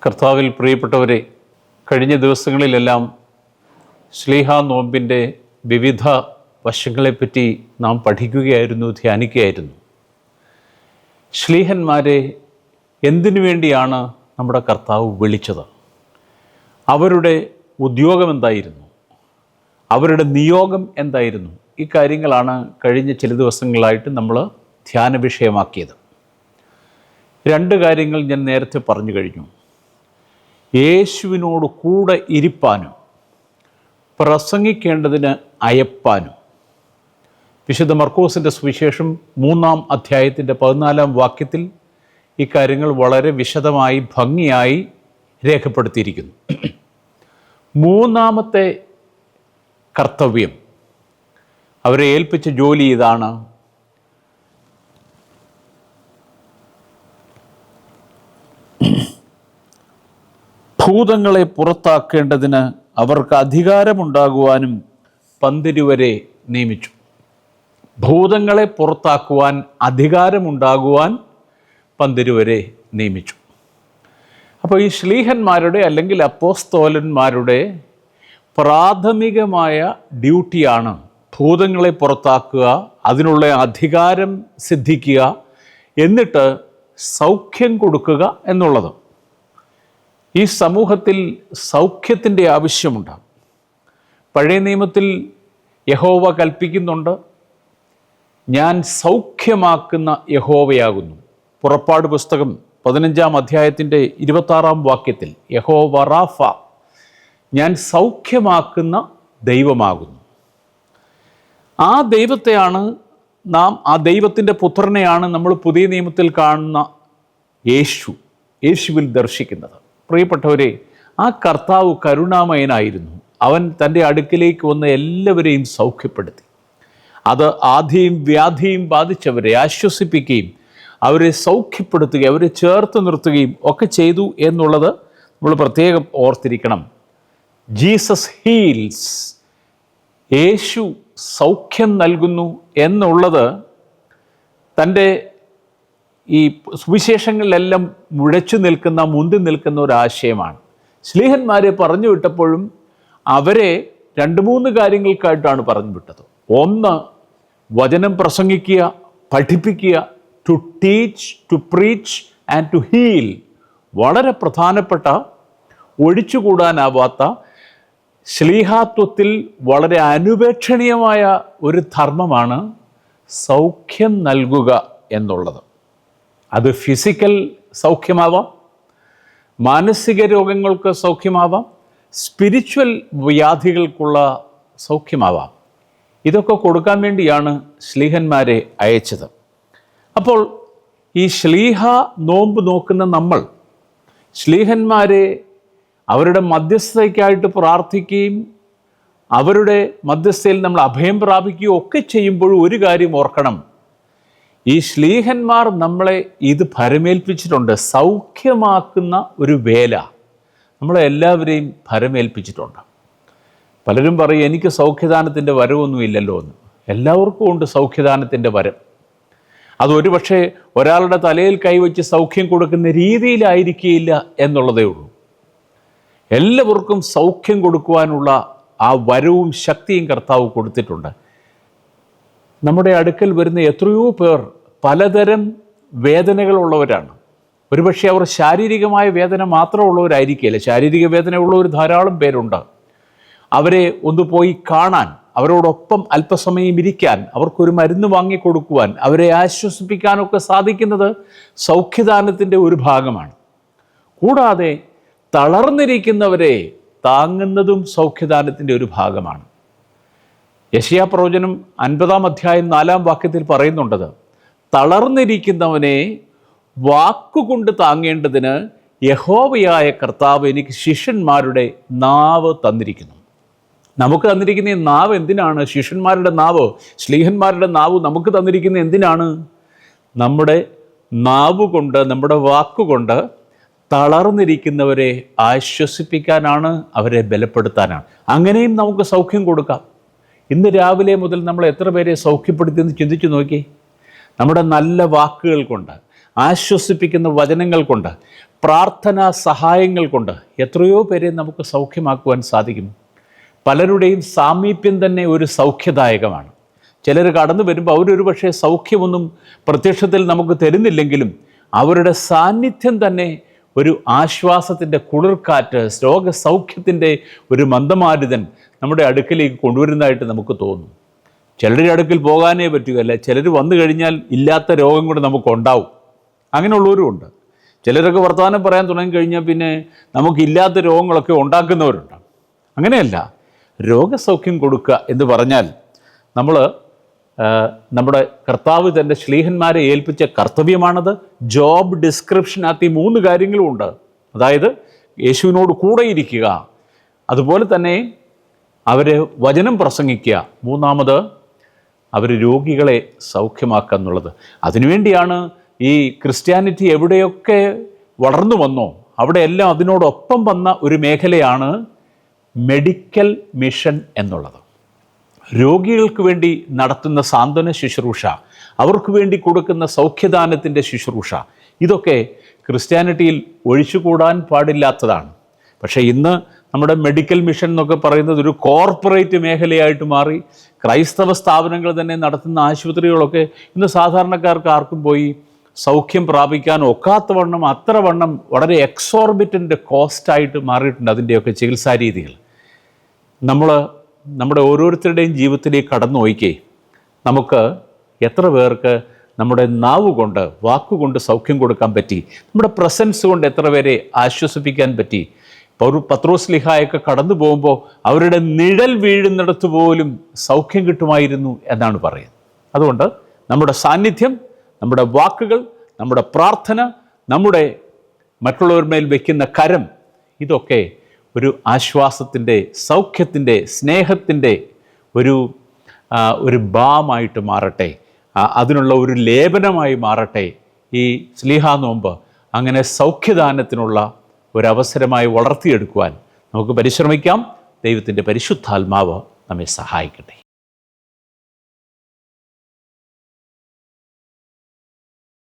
കർത്താവിൽ പ്രിയപ്പെട്ടവരെ, കഴിഞ്ഞ ദിവസങ്ങളിലെല്ലാം ശ്ലീഹാ നോമ്പിൻ്റെ വിവിധ വശങ്ങളെപ്പറ്റി നാം പഠിക്കുകയായിരുന്നു, ധ്യാനിക്കുകയായിരുന്നു. ശ്ലീഹന്മാരെ എന്തിനു വേണ്ടിയാണ് നമ്മുടെ കർത്താവ് വിളിച്ചത്? അവരുടെ ഉദ്യോഗം എന്തായിരുന്നു? അവരുടെ നിയോഗം എന്തായിരുന്നു? ഈ കാര്യങ്ങളാണ് കഴിഞ്ഞ ചില ദിവസങ്ങളായിട്ട് നമ്മൾ ധ്യാന വിഷയമാക്കിയത്. രണ്ട് കാര്യങ്ങൾ ഞാൻ നേരത്തെ പറഞ്ഞു കഴിഞ്ഞു. യേശുവിനോട് കൂടെ ഇരിപ്പാനും പ്രസംഗിക്കേണ്ടതിന് അയപ്പാനും. വിശുദ്ധ മർക്കോസിൻ്റെ സുവിശേഷം 3-ാം അധ്യായത്തിൻ്റെ 14-ാം വാക്യത്തിൽ ഈ കാര്യങ്ങൾ വളരെ വിശദമായി ഭംഗിയായി രേഖപ്പെടുത്തിയിരിക്കുന്നു. മൂന്നാമത്തെ കർത്തവ്യം, അവരെ ഏൽപ്പിച്ച ജോലി ഇതാണ്: ഭൂതങ്ങളെ പുറത്താക്കേണ്ടതിന് അവർക്ക് അധികാരമുണ്ടാകുവാനും പന്തിരുവരെ നിയമിച്ചു. ഭൂതങ്ങളെ പുറത്താക്കുവാൻ അധികാരമുണ്ടാകുവാൻ പന്തിരുവരെ നിയമിച്ചു. അപ്പോൾ ഈ ശ്ലീഹന്മാരുടെ അല്ലെങ്കിൽ അപ്പോസ്തോലന്മാരുടെ പ്രാഥമികമായ ഡ്യൂട്ടിയാണ് ഭൂതങ്ങളെ പുറത്താക്കുക, അതിനുള്ള അധികാരം സിദ്ധിക്കുക, എന്നിട്ട് സൗഖ്യം കൊടുക്കുക എന്നുള്ളത്. ഈ സമൂഹത്തിൽ സൗഖ്യത്തിൻ്റെ ആവശ്യമുണ്ട്. പഴയ നിയമത്തിൽ യഹോവ കൽപ്പിക്കുന്നുണ്ട്, ഞാൻ സൗഖ്യമാക്കുന്ന യഹോവയാകുന്നു. പുറപ്പാട് പുസ്തകം 15-ാം അധ്യായത്തിൻ്റെ 26-ാം വാക്യത്തിൽ യഹോവ റാഫ, ഞാൻ സൗഖ്യമാക്കുന്ന ദൈവമാകുന്നു. ആ ദൈവത്തെയാണ് ആ ദൈവത്തിൻ്റെ പുത്രനെയാണ് നമ്മൾ പുതിയ നിയമത്തിൽ കാണുന്ന യേശുവിൽ ദർശിക്കുന്നത്. പ്രിയപ്പെട്ടവരെ, ആ കർത്താവ് കരുണാമയനായിരുന്നു. അവൻ തൻ്റെ അടുക്കിലേക്ക് വന്ന് എല്ലാവരെയും സൗഖ്യപ്പെടുത്തി. അത് ആധിയും വ്യാധിയും ബാധിച്ചവരെ ആശ്വസിപ്പിക്കുകയും അവരെ സൗഖ്യപ്പെടുത്തുകയും അവരെ ചേർത്ത് നിർത്തുകയും ഒക്കെ ചെയ്തു എന്നുള്ളത് നമ്മൾ പ്രത്യേകം ഓർത്തിരിക്കണം. ജീസസ് ഹീൽസ്, യേശു സൗഖ്യം നൽകുന്നു എന്നുള്ളത് തൻ്റെ ഈ സുവിശേഷങ്ങളിലെല്ലാം മുന്തി നിൽക്കുന്ന ഒരാശയമാണ്. ശ്ലീഹന്മാരെ പറഞ്ഞു വിട്ടപ്പോഴും അവരെ 2-3 കാര്യങ്ങൾക്കായിട്ടാണ് പറഞ്ഞു വിട്ടത്. ഒന്ന്, വചനം പ്രസംഗിക്കുക, പഠിപ്പിക്കുക. To teach, to preach and to heal. വളരെ പ്രധാനപ്പെട്ട, ഒഴിച്ചുകൂടാനാവാത്ത, ശ്ലീഹാത്വത്തിൽ വളരെ അനുപേക്ഷണീയമായ ഒരു ധർമ്മമാണ് സൗഖ്യം നൽകുക എന്നുള്ളത്. അത് ഫിസിക്കൽ സൗഖ്യമാവാം, മാനസിക രോഗങ്ങൾക്ക് സൗഖ്യമാവാം, സ്പിരിച്വൽ വ്യാധികൾക്കുള്ള സൗഖ്യമാവാം. ഇതൊക്കെ കൊടുക്കാൻ വേണ്ടിയാണ് ശ്ലീഹന്മാരെ അയച്ചത്. അപ്പോൾ ഈ ശ്ലീഹ നോമ്പ് നോക്കുന്ന നമ്മൾ ശ്ലീഹന്മാരെ അവരുടെ മധ്യസ്ഥതയ്ക്കായിട്ട് പ്രാർത്ഥിക്കുകയും അവരുടെ മധ്യസ്ഥയിൽ നമ്മൾ അഭയം പ്രാപിക്കുകയും ഒക്കെ ചെയ്യുമ്പോഴും ഒരു കാര്യം ഓർക്കണം, ഈ ശ്ലീഹന്മാർ നമ്മളെ ഇത് ഭരമേൽപ്പിച്ചിട്ടുണ്ട്. സൗഖ്യമാക്കുന്ന ഒരു വേല നമ്മളെ എല്ലാവരെയും ഭരമേൽപ്പിച്ചിട്ടുണ്ട്. പലരും പറയും, എനിക്ക് സൗഖ്യദാനത്തിൻ്റെ വരവൊന്നുമില്ലല്ലോ എന്ന്. എല്ലാവർക്കും ഉണ്ട് സൗഖ്യദാനത്തിൻ്റെ വരം. അതൊരു പക്ഷേ ഒരാളുടെ തലയിൽ കൈവച്ച് സൗഖ്യം കൊടുക്കുന്ന രീതിയിലായിരിക്കില്ല എന്നുള്ളതേ ഉള്ളൂ. എല്ലാവർക്കും സൗഖ്യം കൊടുക്കുവാനുള്ള ആ വരവും ശക്തിയും കർത്താവ് കൊടുത്തിട്ടുണ്ട്. നമ്മുടെ അടുക്കൽ വരുന്ന എത്രയോ പേർ പലതരം വേദനകളുള്ളവരാണ്. ഒരുപക്ഷെ അവർ ശാരീരികമായ വേദന മാത്രമുള്ളവരായിരിക്കില്ല. ശാരീരിക വേദനയുള്ളവർ ധാരാളം പേരുണ്ട്. അവരെ ഒന്ന് പോയി കാണാൻ, അവരോടൊപ്പം അല്പസമയം ഇരിക്കാൻ, അവർക്കൊരു മരുന്ന് വാങ്ങിക്കൊടുക്കുവാൻ, അവരെ ആശ്വസിപ്പിക്കാനൊക്കെ സാധിക്കുന്നത് സൗഖ്യദാനത്തിൻ്റെ ഒരു ഭാഗമാണ്. കൂടാതെ തളർന്നിരിക്കുന്നവരെ താങ്ങുന്നതും സൗഖ്യദാനത്തിൻ്റെ ഒരു ഭാഗമാണ്. യെശയ്യാ പ്രവചനം 50-ാം അധ്യായം 4-ാം വാക്യത്തിൽ പറയുന്നുണ്ടത്, തളർന്നിരിക്കുന്നവനെ വാക്കുകൊണ്ട് താങ്ങേണ്ടതിന് യഹോവയായ കർത്താവ് എനിക്ക് ശിഷ്യന്മാരുടെ നാവ് തന്നിരിക്കുന്നു. നമുക്ക് തന്നിരിക്കുന്ന ഈ നാവ് എന്തിനാണ്? ശിഷ്യന്മാരുടെ നാവ്, ശ്ലീഹന്മാരുടെ നാവ് നമുക്ക് തന്നിരിക്കുന്ന എന്തിനാണ്? നമ്മുടെ നാവ് കൊണ്ട്, നമ്മുടെ വാക്കുകൊണ്ട് തളർന്നിരിക്കുന്നവരെ ആശ്വസിപ്പിക്കാനാണ്, അവരെ ബലപ്പെടുത്താനാണ്. അങ്ങനെയും നമുക്ക് സൗഖ്യം കൊടുക്കാം. ഇന്ന് രാവിലെ മുതൽ നമ്മൾ എത്ര പേരെ സൗഖ്യപ്പെടുത്തിയെന്ന് ചിന്തിച്ചു നോക്കി. നമ്മുടെ നല്ല വാക്കുകൾ കൊണ്ട്, ആശ്വസിപ്പിക്കുന്ന വചനങ്ങൾ കൊണ്ട്, പ്രാർത്ഥനാ സഹായങ്ങൾ കൊണ്ട് എത്രയോ പേരെ നമുക്ക് സൗഖ്യമാക്കുവാൻ സാധിക്കും. പലരുടെയും സാമീപ്യം തന്നെ ഒരു സൗഖ്യദായകമാണ്. ചിലർ കടന്നു വരുമ്പോൾ അവരൊരു പക്ഷേ സൗഖ്യമൊന്നും പ്രത്യക്ഷത്തിൽ നമുക്ക് തരുന്നില്ലെങ്കിലും അവരുടെ സാന്നിധ്യം തന്നെ ഒരു ആശ്വാസത്തിൻ്റെ കുളിർക്കാറ്റ്, രോഗസൗഖ്യത്തിൻ്റെ ഒരു മന്ദമാരുതൻ നമ്മുടെ അടുക്കിലേക്ക് കൊണ്ടുവരുന്നതായിട്ട് നമുക്ക് തോന്നും. ചിലരുടെ അടുക്കൽ പോകാനേ പറ്റുകയല്ല, ചിലർ വന്നു കഴിഞ്ഞാൽ ഇല്ലാത്ത രോഗം കൂടെ നമുക്കുണ്ടാവും. അങ്ങനെയുള്ളവരും ഉണ്ട്. ചിലരൊക്കെ വർത്തമാനം പറയാൻ തുടങ്ങിക്കഴിഞ്ഞാൽ പിന്നെ നമുക്കില്ലാത്ത രോഗങ്ങളൊക്കെ ഉണ്ടാക്കുന്നവരുണ്ട്. അങ്ങനെയല്ല, രോഗസൗഖ്യം കൊടുക്കുക എന്ന് പറഞ്ഞാൽ നമ്മുടെ കർത്താവ് തൻ്റെ ശ്ലീഹന്മാരെ ഏൽപ്പിച്ച കർത്തവ്യമാണത്. ജോബ് ഡിസ്ക്രിപ്ഷനകത്ത് ഈ 3 കാര്യങ്ങളും ഉണ്ട്. അതായത് യേശുവിനോട് കൂടെ ഇരിക്കുക, അതുപോലെ തന്നെ അവർ വചനം പ്രസംഗിക്കുക, മൂന്നാമത് അവർ രോഗികളെ സൗഖ്യമാക്കുക എന്നുള്ളത്. അതിനുവേണ്ടിയാണ് ഈ ക്രിസ്ത്യാനിറ്റി എവിടെയൊക്കെ വളർന്നു വന്നോ അവിടെയെല്ലാം അതിനോടൊപ്പം വന്ന ഒരു മേഖലയാണ് മെഡിക്കൽ മിഷൻ എന്നുള്ളത്. രോഗികൾക്ക് വേണ്ടി നടത്തുന്ന സാന്ത്വന ശുശ്രൂഷ, അവർക്ക് വേണ്ടി കൊടുക്കുന്ന സൗഖ്യദാനത്തിൻ്റെ ശുശ്രൂഷ, ഇതൊക്കെ ക്രിസ്ത്യാനിറ്റിയിൽ ഒഴിച്ചുകൂടാൻ പാടില്ലാത്തതാണ്. പക്ഷേ ഇന്ന് നമ്മുടെ മെഡിക്കൽ മിഷൻ എന്നൊക്കെ പറയുന്നത് ഒരു കോർപ്പറേറ്റ് മേഖലയായിട്ട് മാറി. ക്രൈസ്തവ സ്ഥാപനങ്ങൾ തന്നെ നടത്തുന്ന ആശുപത്രികളൊക്കെ ഇന്ന് സാധാരണക്കാർക്ക് ആർക്കും പോയി സൗഖ്യം പ്രാപിക്കാൻ ഒക്കാത്തവണ്ണം അത്രവണ്ണം വളരെ എക്സോർബിറ്റൻ്റ് കോസ്റ്റായിട്ട് മാറിയിട്ടുണ്ട് അതിൻ്റെയൊക്കെ ചികിത്സാ രീതികൾ. നമ്മുടെ ഓരോരുത്തരുടെയും ജീവിതത്തിലേക്ക് കടന്നു നോക്കിക്കേ, നമുക്ക് എത്ര പേർക്ക് നമ്മുടെ നാവ് കൊണ്ട്, വാക്കുകൊണ്ട് സൗഖ്യം കൊടുക്കാൻ പറ്റി, നമ്മുടെ പ്രസൻസ് കൊണ്ട് എത്ര പേരെ ആശ്വസിപ്പിക്കാൻ പറ്റി. പത്രോസ് ലീഹായൊക്കെ കടന്നു പോകുമ്പോൾ അവരുടെ നിഴൽ വീഴുന്നിടത്ത് പോലും സൗഖ്യം കിട്ടുമായിരുന്നു എന്നാണ് പറയുന്നത്. അതുകൊണ്ട് നമ്മുടെ സാന്നിധ്യം, നമ്മുടെ വാക്കുകൾ, നമ്മുടെ പ്രാർത്ഥന, നമ്മുടെ മറ്റുള്ളവർ മേൽ വയ്ക്കുന്ന കരം, ഇതൊക്കെ ഒരു ആശ്വാസത്തിൻ്റെ, സൗഖ്യത്തിൻ്റെ, സ്നേഹത്തിൻ്റെ ഒരു ബാമായിട്ട് മാറട്ടെ, അതിനുള്ള ഒരു ലേപനമായി മാറട്ടെ. ഈ സ്ലീഹാ നോമ്പ് അങ്ങനെ സൗഖ്യദാനത്തിനുള്ള ഒരവസരമായി വളർത്തിയെടുക്കുവാൻ നമുക്ക് പരിശ്രമിക്കാം. ദൈവത്തിൻ്റെ പരിശുദ്ധാത്മാവ് നമ്മെ സഹായിക്കട്ടെ.